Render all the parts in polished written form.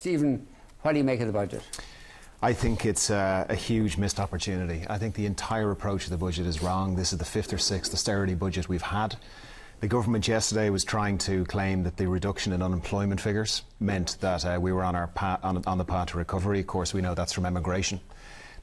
Stephen, what do you make of the budget? I think it's a huge missed opportunity. I think the entire approach of the budget is wrong. This is the 5th or 6th austerity budget we've had. The government yesterday was trying to claim that the reduction in unemployment figures meant that we were on the path to recovery. Of course, we know that's from emigration.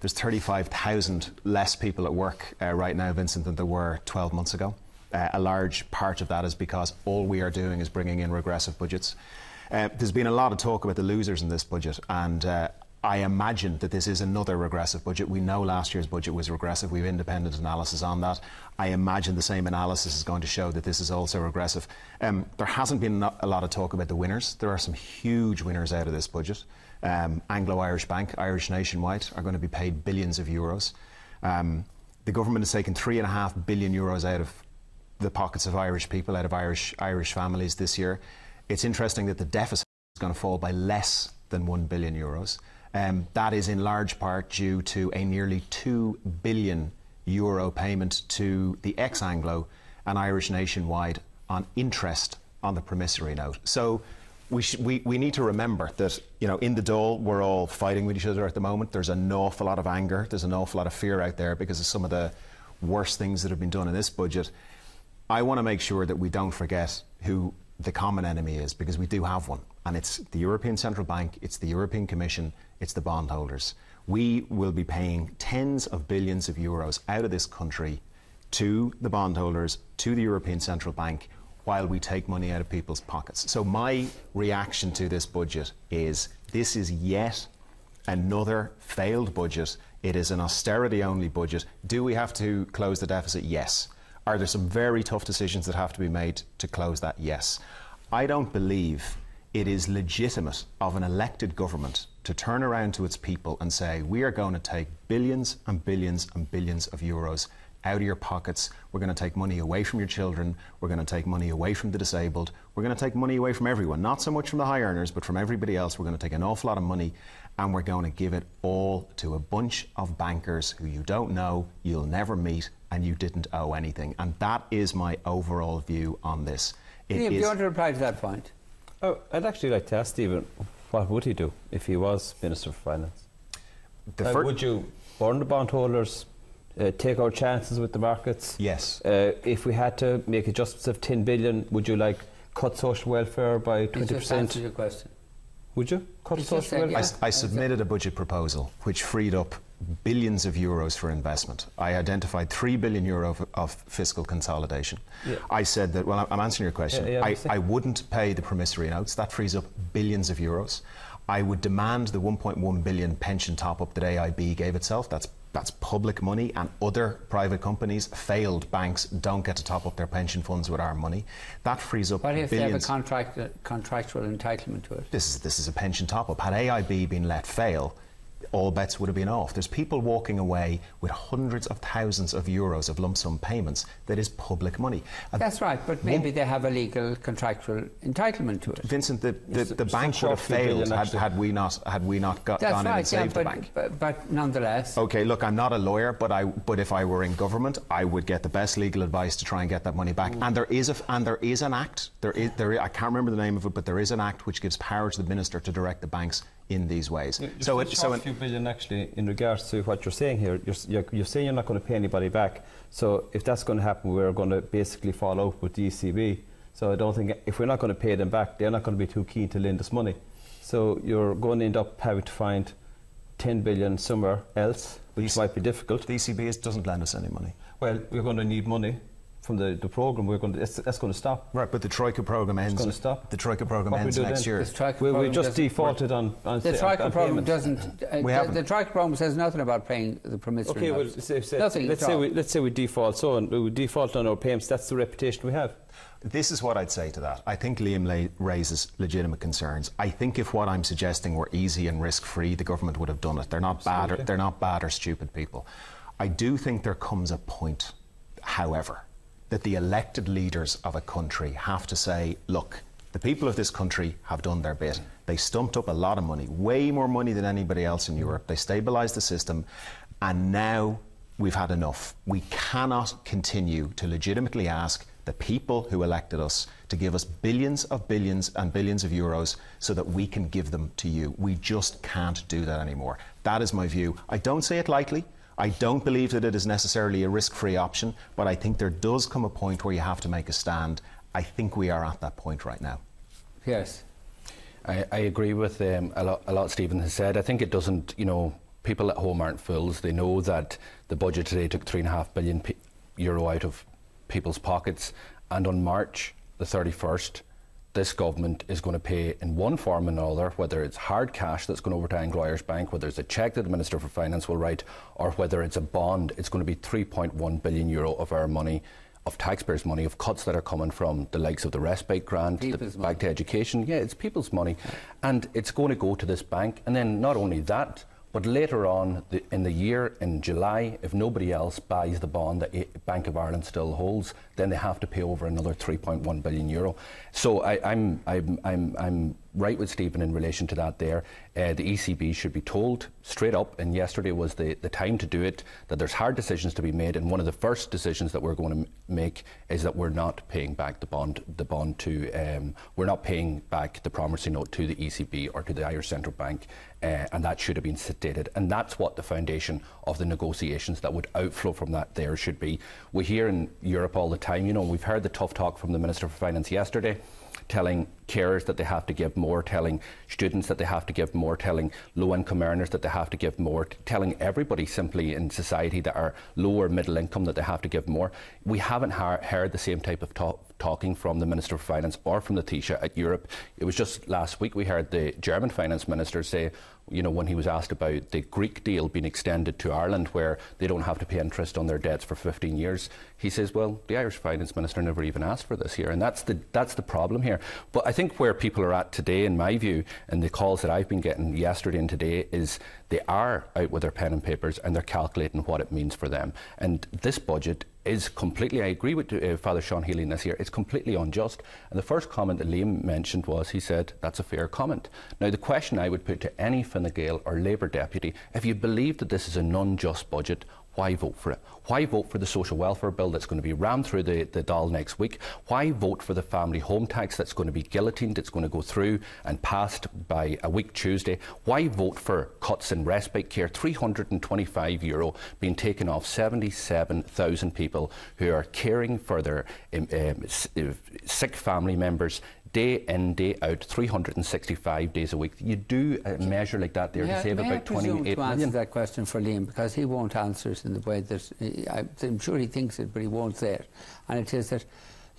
There's 35,000 less people at work right now, Vincent, than there were 12 months ago. A large part of that is because all we are doing is bringing in regressive budgets. There's been a lot of talk about the losers in this budget, and I imagine that this is another regressive budget. We know last year's budget was regressive. We have independent analysis on that. I imagine the same analysis is going to show that this is also regressive. There hasn't been a lot of talk about the winners. There are some huge winners out of this budget. Anglo-Irish Bank, Irish Nationwide are going to be paid billions of euros. The government has taken €3.5 billion out of the pockets of Irish people, out of Irish families this year. It's interesting that the deficit is going to fall by less than €1 billion. That is in large part due to a nearly €2 billion payment to the ex-Anglo and Irish Nationwide on interest on the promissory note. So we need to remember that, you know, in the Dáil we're all fighting with each other at the moment. There's an awful lot of anger, there's an awful lot of fear out there because of some of the worst things that have been done in this budget. I want to make sure that we don't forget who the common enemy is, because we do have one, and it's the European Central Bank, it's the European Commission, it's the bondholders. We will be paying tens of billions of euros out of this country to the bondholders, to the European Central Bank, while we take money out of people's pockets. So my reaction to this budget is this is yet another failed budget. It is an austerity-only budget. Do we have to close the deficit? Yes. Are there some very tough decisions that have to be made to close that? Yes. I don't believe it is legitimate of an elected government to turn around to its people and say, we are going to take billions and billions and billions of euros out of your pockets. We're going to take money away from your children. We're going to take money away from the disabled. We're going to take money away from everyone, not so much from the high earners, but from everybody else. We're going to take an awful lot of money and we're going to give it all to a bunch of bankers who you don't know, you'll never meet, and you didn't owe anything. And that is my overall view on this. Do you want to reply to that point? Oh, I'd actually like to ask Stephen, what would he do if he was Minister for Finance? Would you burn the bondholders, take our chances with the markets? Yes. If we had to make adjustments of 10 billion, would you cut social welfare by 20%? Just answer your question. Would you cut social welfare? I submitted a budget proposal which freed up billions of euros for investment. I identified €3 billion of fiscal consolidation. Yeah. I said that, well, I'm answering your question. I wouldn't pay the promissory notes. That frees up billions of euros. I would demand the 1.1 billion pension top-up that AIB gave itself. That's public money, and other private companies, failed banks, don't get to top up their pension funds with our money. That frees up billions. What if they have a contractual entitlement to it? This is a pension top-up. Had AIB been let fail, all bets would have been off. There's people walking away with hundreds of thousands of euros of lump sum payments that is public money. That's right, but maybe they have a legal contractual entitlement to it. Vincent, the bank would have failed had we not gone in and saved the bank. But nonetheless. Okay, look, I'm not a lawyer, but if I were in government, I would get the best legal advice to try and get that money back. And there is an act. I can't remember the name of it, but there is an act which gives power to the minister to direct the banks in these ways. So a few billion actually in regards to what you're saying here. You're saying you're not going to pay anybody back. So if that's going to happen, we're going to basically fall out with the ECB. So I don't think, if we're not going to pay them back, they're not going to be too keen to lend us money. So you're going to end up having to find 10 billion somewhere else, which might be difficult. The ECB doesn't lend us any money. Well, we're going to need money from the programme. That's going to stop. Right, but the Troika programme ends. It's going to stop. The Troika programme ends next year. We just defaulted on the Troika programme doesn't. The Troika programme says nothing about paying the promissory notes. Okay, well, let's say we default. So we default on our payments. That's the reputation we have. This is what I'd say to that. I think Liam raises legitimate concerns. I think if what I'm suggesting were easy and risk-free, the government would have done it. They're not bad or stupid people. I do think there comes a point, however, that the elected leaders of a country have to say, look, the people of this country have done their bit. They stumped up a lot of money, way more money than anybody else in Europe. They stabilised the system, and now we've had enough. We cannot continue to legitimately ask the people who elected us to give us billions and billions of euros so that we can give them to you. We just can't do that anymore. That is my view. I don't say it lightly. I don't believe that it is necessarily a risk-free option, but I think there does come a point where you have to make a stand. I think we are at that point right now. Yes. I agree with a lot Stephen has said. I think it doesn't, people at home aren't fools. They know that the budget today took €3.5 billion out of people's pockets, and on March the 31st, this government is going to pay in one form or another, whether it's hard cash that's going over to Anglo-Irish Bank, whether it's a cheque that the Minister for Finance will write, or whether it's a bond. It's going to be €3.1 billion of our money, of taxpayers' money, of cuts that are coming from the likes of the respite grant, back to education. Yeah, it's people's money, and it's going to go to this bank. And then not only that, but later on in the year, in July, if nobody else buys the bond that Bank of Ireland still holds, then they have to pay over another €3.1 billion. So I'm right with Stephen in relation to that there. The ECB should be told straight up, and yesterday was the time to do it, that there's hard decisions to be made, and one of the first decisions that we're going to make is that we're not paying back the bond to, we're not paying back the promissory note to the ECB or to the Irish Central Bank, and that should have been stated, and that's what the foundation of the negotiations that would outflow from that there should be. We hear in Europe all the time, we've heard the tough talk from the Minister for Finance yesterday, telling carers that they have to give more, telling students that they have to give more, telling low-income earners that they have to give more, telling everybody simply in society that are lower middle income that they have to give more. We haven't heard the same type of talking from the Minister for Finance or from the Taoiseach at Europe. It was just last week we heard the German Finance Minister say, when he was asked about the Greek deal being extended to Ireland, where they don't have to pay interest on their debts for 15 years, he says, well, the Irish Finance Minister never even asked for this here, and that's the problem here. But I think where people are at today, in my view, and the calls that I've been getting yesterday and today, is they are out with their pen and papers and they're calculating what it means for them. And this budget is completely, I agree with Father Sean Healy in this here, it's completely unjust. And the first comment that Liam mentioned was, he said, that's a fair comment. Now, the question I would put to any Fine Gael or Labour deputy, if you believe that this is an unjust budget, why vote for it? Why vote for the social welfare bill that's going to be rammed through the Dáil next week? Why vote for the family home tax that's going to be guillotined, it's going to go through and passed by a week Tuesday? Why vote for cuts in respite care, €325 being taken off 77,000 people who are caring for their sick family members, day in, day out, 365 days a week? You do a measure like that there to save about 28 million. To answer that question for Liam, because he won't answer it in the way that I'm sure he thinks it, but he won't say it. And it is that,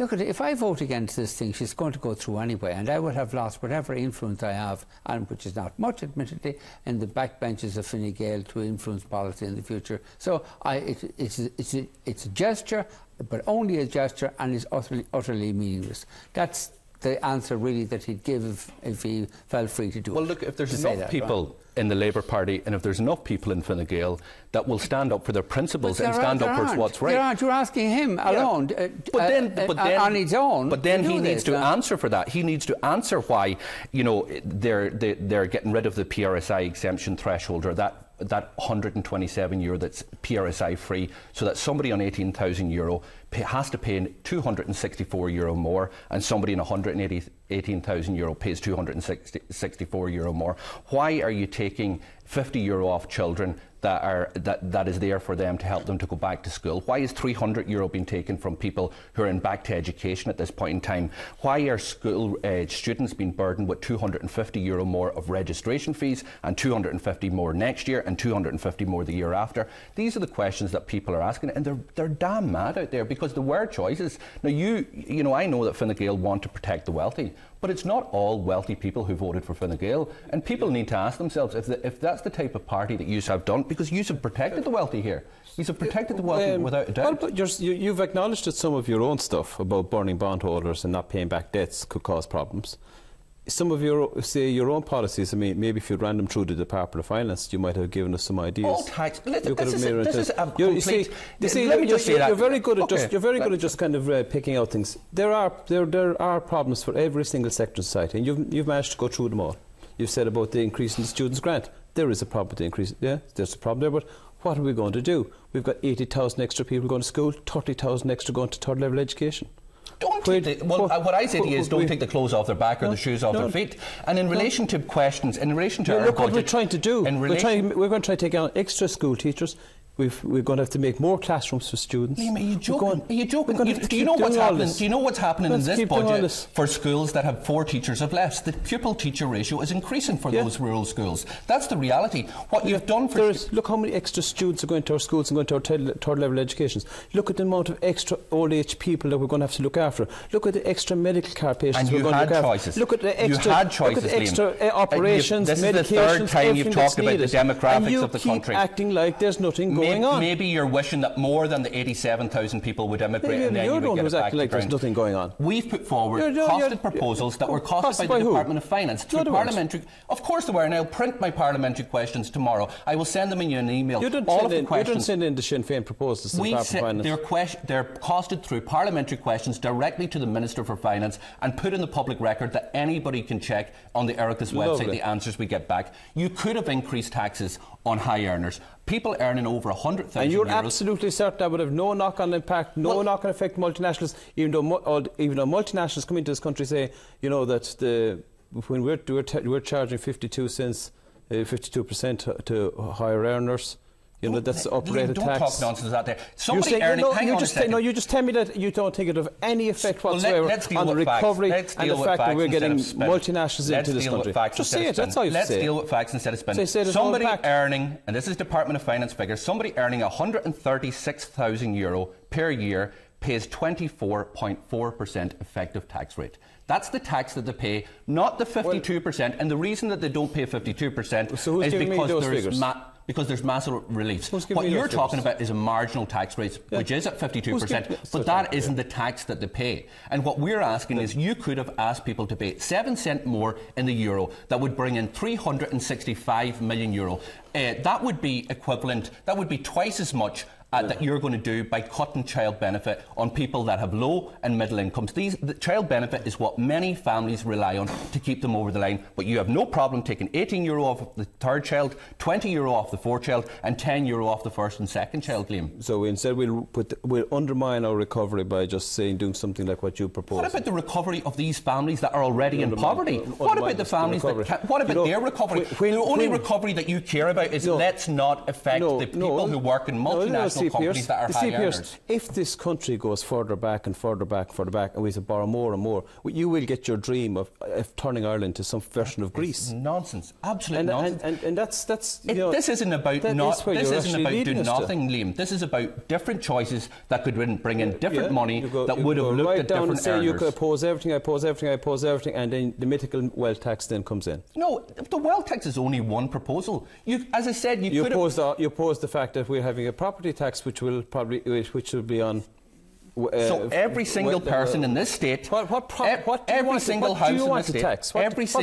look, if I vote against this thing, she's going to go through anyway, and I would have lost whatever influence I have, and which is not much, admittedly, in the backbenches of Fine Gael to influence policy in the future. So it's a gesture, but only a gesture, and is utterly meaningless. That's the answer really that he'd give if he felt free to do it. Well, look, if there's enough people in the Labour Party, and if there's enough people in Fine Gael that will stand up for their principles and stand up for what's right. There aren't. You're asking him alone on his own. But then he needs to answer for that. He needs to answer why, they're getting rid of the PRSI exemption threshold, or that €127 that's PRSI free, so that somebody on €18,000 has to pay €264 more, and somebody on €118,000 pays €264 more. Why are you taking €50 off children that is there for them to help them to go back to school? Why is €300 being taken from people who are in back to education at this point in time? Why are school students being burdened with €250 more of registration fees, and $250 more next year, and $250 more the year after? These are the questions that people are asking, and they're damn mad out there, because there were choices. Now, I know that Fine Gael want to protect the wealthy, but it's not all wealthy people who voted for Fine Gael, and people need to ask themselves if that's the type of party that you have done, because you have protected the wealthy here. You have protected the wealthy without a doubt. Well, but you've acknowledged that some of your own stuff about burning bondholders and not paying back debts could cause problems. Some of your own policies, I mean, maybe if you ran them through the Department of Finance, you might have given us some ideas. All tax. This is a complete. Let me just say that you're very good at just kind of picking out things. There are problems for every single sector of society, and you've managed to go through them all. You've said about the increase in the students' grant. There is a problem with the increase. Yeah, there's a problem there, but what are we going to do? We've got 80,000 extra people going to school, 30,000 extra going to third level education. what I say to you is don't take the clothes off their back or the shoes off their feet. And in relation to questions, in relation to our look budget, what we're trying to do. We're going to try to take on extra school teachers. We're going to have to make more classrooms for students. Liam, are you joking? Are you joking? Do you know what's happening? Do you know what's happening in this budget for schools that have 4 teachers or less? The pupil-teacher ratio is increasing for those rural schools. That's the reality. What you've done for... Look how many extra students are going to our schools and going to our third-level educations. Look at the amount of extra old-age people that we're going to have to look after. Look at the extra medical care patients we're going to look after. Look at the extra, you had choices, look at the extra operations, this medications, is the third time you've talked about the demographics of the country. And you keep acting like there's nothing going on. Maybe you're wishing that more than the 87,000 people would emigrate and then you would get it back to like there's nothing going on. We've put forward costed proposals that were costed by the Department of Finance through parliamentary... Of course they were, and I'll print my parliamentary questions tomorrow. I will send them in an email. You didn't send in the Sinn Féin proposals to the Department of Finance. They're costed through parliamentary questions directly to the Minister for Finance and put in the public record that anybody can check on the Oireachtas website the answers we get back. You could have increased taxes on high earners. People earning over 100,000 and you're euros. Absolutely certain that would have no knock-on impact, no knock-on effect to multinationals, even though multinationals come into this country say, you know, that when we're charging 52 cents, 52% to higher earners. You know, that's operated tax. Don't talk nonsense out there. Somebody earning... you just tell me that you don't think it will have any effect whatsoever on the recovery and the fact that we're getting multinationals into this country. Just say it, that's all you say. Let's deal with facts instead of spending. Somebody earning, and this is Department of Finance figures, somebody earning €136,000 per year pays 24.4% effective tax rate. That's the tax that they pay, not the 52%. And the reason that they don't pay 52% is because there's massive reliefs. What you're talking about is a marginal tax rate, which is at 52%, but that isn't the tax that they pay. And what we're asking is you could have asked people to pay 7 cents more in the euro. That would bring in €365 million. That would be equivalent, that would be twice as much that you're going to do by cutting child benefit on people that have low and middle incomes. The child benefit is what many families rely on to keep them over the line, but you have no problem taking €18 off the third child, €20 off the fourth child and €10 off the first and second child, Liam. So instead we'll undermine our recovery by just doing something like what you propose. What about the recovery of these families that are already in poverty? What about the families that what about their recovery? The only recovery that you care about is let's not affect the people who work in multinational companies that are high earners. If this country goes further back and further back, and we have to borrow more and more, you will get your dream of turning Ireland into some version of Greece. It's nonsense, absolute nonsense. And that's this isn't about doing nothing, Liam. This is about different choices that could bring in different money that would have looked at different earners. You could oppose everything, I oppose everything, and then the mythical wealth tax then comes in. No, the wealth tax is only one proposal. As I said, you oppose the fact that we're having a property tax which will be on. So every single person in this state, every single house in this state,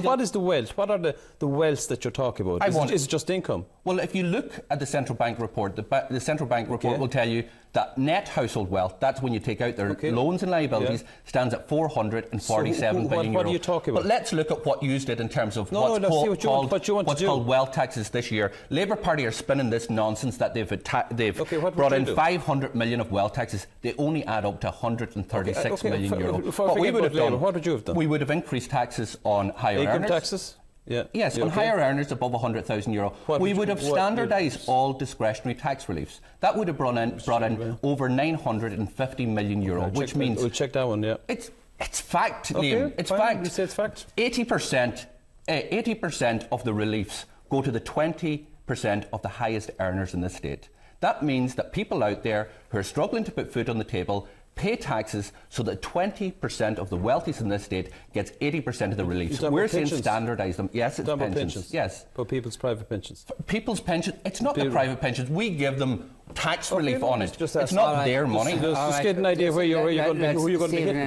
what is the wealth? What are the wealths that you're talking about? Is it just income? Well, if you look at the central bank report, the central bank report will tell you that net household wealth, that's when you take out their loans and liabilities, stands at €447 billion. What are you talking about? But let's look at what you did in terms of what's called wealth taxes this year. Labour Party are spinning this nonsense that they've brought in 500 million of wealth taxes. They only add up to €136 million. What would you have done? We would have increased taxes on higher earners. Income taxes? Yeah. Yes, on higher earners above €100,000. We would have standardised all discretionary tax reliefs. That would have brought in over €950 million, which means... We'll check that one, yeah. It's fact, Liam. It's fact. You say it's fact. 80% of the reliefs go to the 20% of the highest earners in the state. That means that people out there who are struggling to put food on the table pay taxes so that 20% of the wealthiest in this state gets 80% of the relief. We're saying standardise them. Yes, it's pensions. Yes. But people's private pensions. People's pensions. It's not the private pensions. We give them tax relief on it. It's not their money. Just get an idea who you're going to be hitting.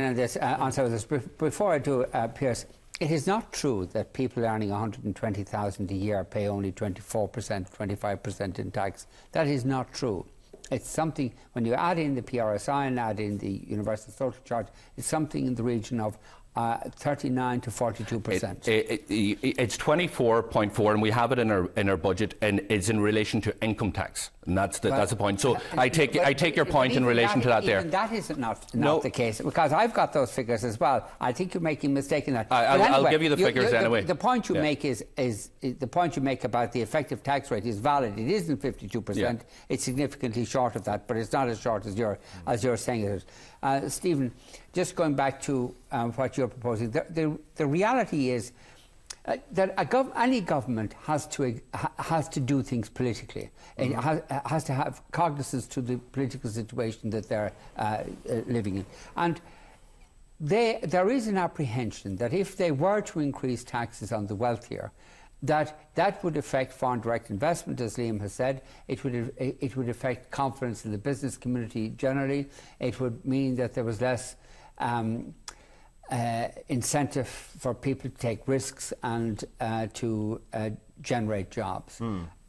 Answer this. Before I do, Pierce, it is not true that people earning $120,000 a year pay only 24%, 25% in tax. That is not true. It's something, when you add in the PRSI and add in the universal social charge, it's something in the region of 39 to 42%. It's 24.4, and we have it in our budget, and it's in relation to income tax, and that's the point. So I take your point in relation to that there. Even that is not the case, because I've got those figures as well. I think you're making a mistake in that. I'll give you the figures anyway. The point you make is the point you make about the effective tax rate is valid. It isn't 52%. Yeah. It's significantly short of that, but it's not as short as you're saying it is. Stephen, just going back to what you're proposing, the reality is that any government has to do things politically. It has to have cognizance to the political situation that they're living in. And there is an apprehension that if they were to increase taxes on the wealthier, that would affect foreign direct investment, as Liam has said. It would affect confidence in the business community generally. It would mean that there was less incentive for people to take risks and to generate jobs.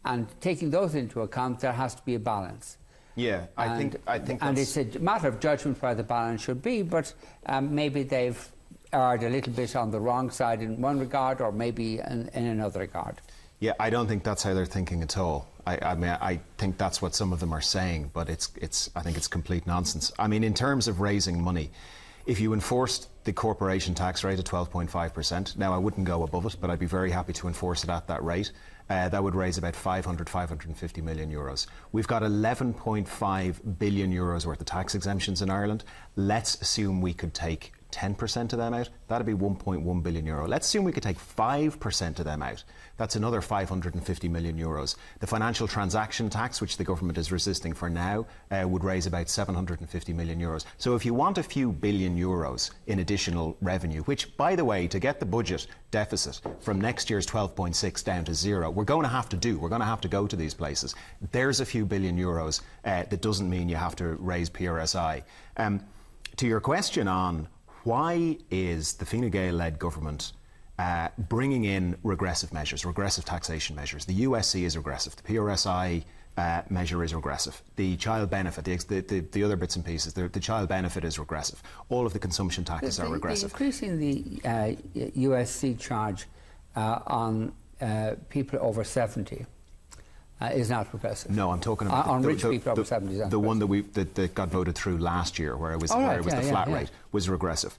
And taking those into account, there has to be a balance. Yeah, I think and it's a matter of judgment where the balance should be, but maybe they've erred a little bit on the wrong side in one regard, or maybe in another regard. Yeah, I don't think that's how they're thinking at all. I mean, I think that's what some of them are saying, but I think it's complete nonsense. I mean, in terms of raising money, if you enforced the corporation tax rate at 12.5%, now I wouldn't go above it, but I'd be very happy to enforce it at that rate. That would raise about 550 million euros. We've got 11.5 billion euros worth of tax exemptions in Ireland. Let's assume we could take 10% of them out. That'd be 1.1 billion euro. Let's assume we could take 5% of them out. That's another 550 million euros. The financial transaction tax, which the government is resisting for now, would raise about 750 million euros. So if you want a few billion euros in additional revenue, which, by the way, to get the budget deficit from next year's 12.6 down to 0, we're going to have to do. We're going to have to go to these places. There's a few billion euros. That doesn't mean you have to raise PRSI. To your question on why is the Fine Gael-led government bringing in regressive measures, regressive taxation measures? The USC is regressive. The PRSI measure is regressive. The child benefit, the other bits and pieces, the child benefit is regressive. All of the consumption taxes are regressive. Increasing the USC charge on people over 70 is not regressive. No, I'm talking about on rich people over 70. The one that got voted through last year, where it was the flat rate, was regressive.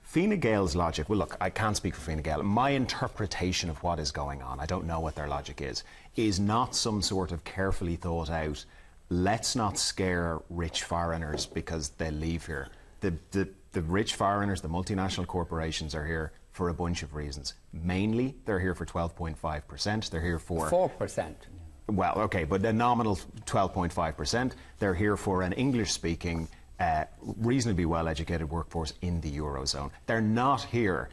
Fine Gael's logic, well, look, I can't speak for Fine Gael. My interpretation of what is going on, I don't know what their logic is not some sort of carefully thought out, let's not scare rich foreigners because they'll leave here. The rich foreigners, the multinational corporations are here for a bunch of reasons. Mainly, they're here for 12.5%. They're here for 4%. Well, okay, but a nominal 12.5%. They're here for an English-speaking, reasonably well-educated workforce in the Eurozone. They're not here.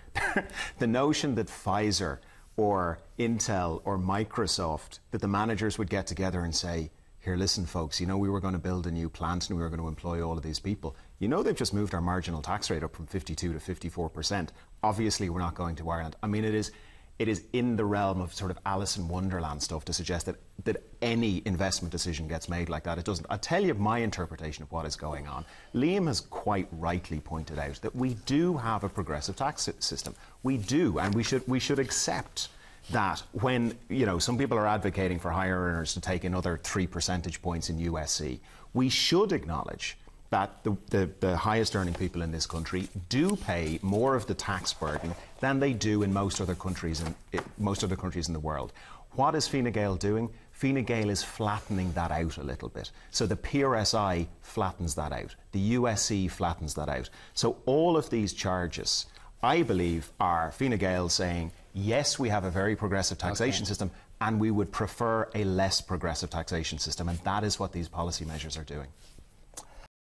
The notion that Pfizer or Intel or Microsoft, that the managers would get together and say, here, listen, folks, you know, we were going to build a new plant and we were going to employ all of these people. You know, they've just moved our marginal tax rate up from 52 to 54%. Obviously, we're not going to Ireland. I mean, it is in the realm of sort of Alice in Wonderland stuff to suggest that any investment decision gets made like that. It doesn't. I'll tell you my interpretation of what is going on. Liam has quite rightly pointed out that we do have a progressive tax system. We do, and we should accept that when, you know, some people are advocating for higher earners to take another 3 percentage points in USC, we should acknowledge that the highest earning people in this country do pay more of the tax burden than they do in most other countries in the world. What is Fine Gael doing? Fine Gael is flattening that out a little bit. So the PRSI flattens that out. The USC flattens that out. So all of these charges, I believe, are Fine Gael saying, yes, we have a very progressive taxation system, and we would prefer a less progressive taxation system, and that is what these policy measures are doing.